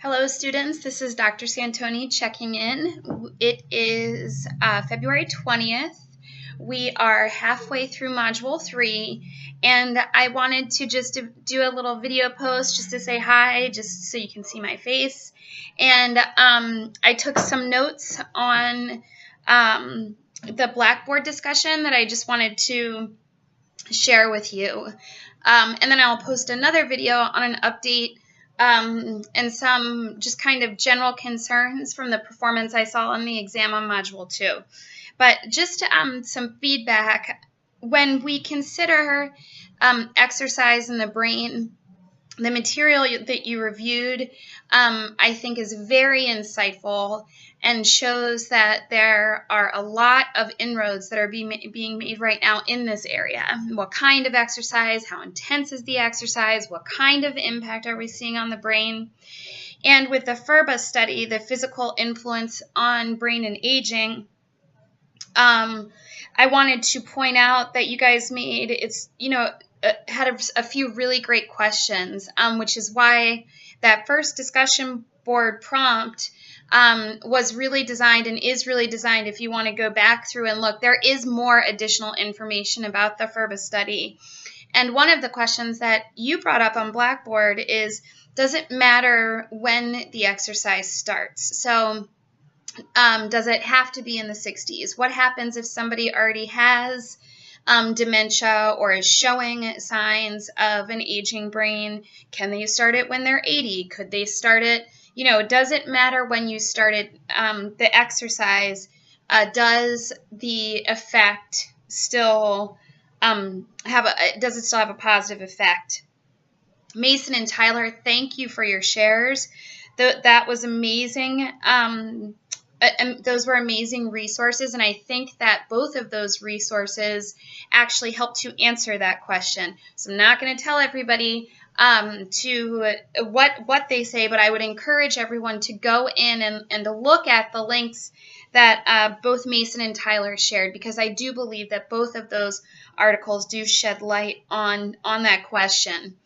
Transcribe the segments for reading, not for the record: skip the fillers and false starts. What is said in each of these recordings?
Hello students, this is Dr. Santoni checking in. It is February 20th. We are halfway through Module 3, and I wanted to just do a little video post just to say hi, just so you can see my face. And I took some notes on the Blackboard discussion that I just wanted to share with you. And then I'll post another video on an update and some just kind of general concerns from the performance I saw on the exam on Module 2. But just some feedback. When we consider exercise in the brain, the material that you reviewed, I think, is very insightful and shows that there are a lot of inroads that are being made right now in this area. What kind of exercise? How intense is the exercise? What kind of impact are we seeing on the brain? And with the FIRBA study, the physical influence on brain and aging, I wanted to point out that you guys had a few really great questions, which is why that first discussion board prompt was really designed and is really designed. If you want to go back through and look, there is more additional information about the FIRBA study. And one of the questions that you brought up on Blackboard is, does it matter when the exercise starts? So does it have to be in the 60s? What happens if somebody already has dementia or is showing signs of an aging brain? Can they start it when they're 80? Could they start it, does it matter when you started the exercise? Does the effect still does it still have a positive effect? Mason and Tyler, thank you for your shares. That was amazing. And those were amazing resources, and I think that both of those resources actually help to answer that question. So I'm not going to tell everybody what they say, but I would encourage everyone to go in and to look at the links that both Mason and Tyler shared, because I do believe that both of those articles do shed light on that question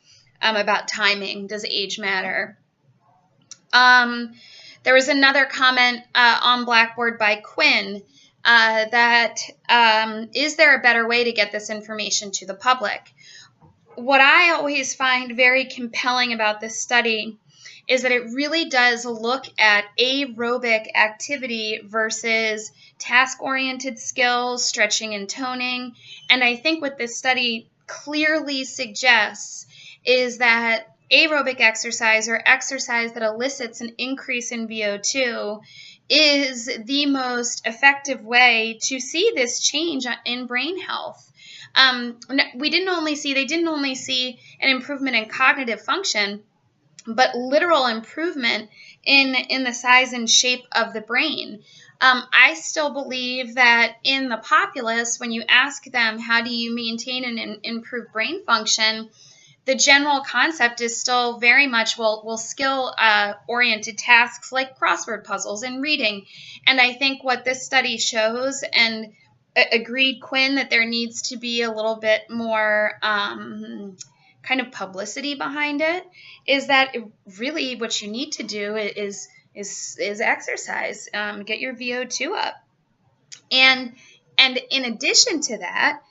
about timing. Does age matter? There was another comment on Blackboard by Quinn that is there a better way to get this information to the public? What I always find very compelling about this study is that it really does look at aerobic activity versus task-oriented skills, stretching and toning. And I think what this study clearly suggests is that aerobic exercise, or exercise that elicits an increase in VO2, is the most effective way to see this change in brain health. They didn't only see an improvement in cognitive function, but literal improvement in the size and shape of the brain. I still believe that in the populace, when you ask them, how do you maintain and improve brain function, the general concept is still very much, skill-oriented tasks like crossword puzzles and reading. And I think what this study shows, and agreed Quinn, that there needs to be a little bit more kind of publicity behind it, is that really what you need to do is exercise, get your VO2 up. And in addition to that,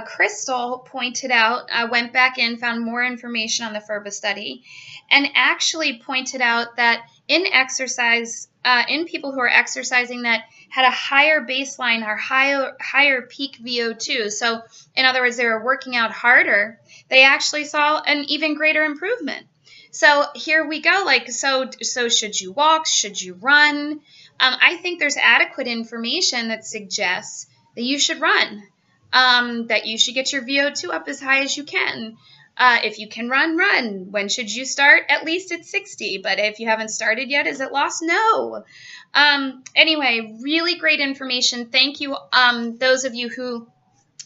Crystal pointed out, went back in, found more information on the FIRBA study, and actually pointed out that in exercise, in people who are exercising that had a higher baseline or higher peak VO2, so in other words, they were working out harder, they actually saw an even greater improvement. So here we go. So should you walk? Should you run? I think there's adequate information that suggests that you should run. That you should get your VO2 up as high as you can. If you can run. When should you start? At least at 60. But if you haven't started yet, is it lost? No. Anyway, really great information. Thank you, those of you who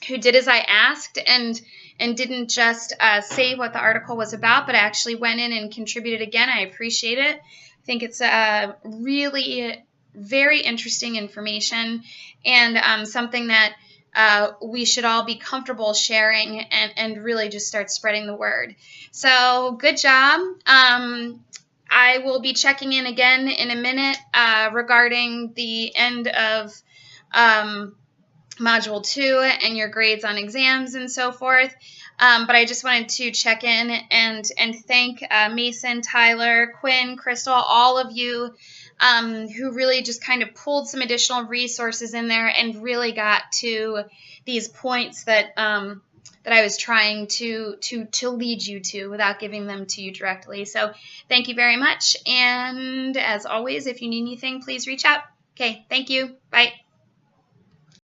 did as I asked and didn't just say what the article was about, but actually went in and contributed again. I appreciate it. I think it's really very interesting information, and something that we should all be comfortable sharing and really just start spreading the word. So good job. I will be checking in again in a minute regarding the end of Module 2 and your grades on exams and so forth. But I just wanted to check in and thank Mason, Tyler, Quinn, Crystal, all of you who really just kind of pulled some additional resources in there and really got to these points that that I was trying to lead you to without giving them to you directly. So thank you very much. And as always, if you need anything, please reach out. Okay, thank you. Bye.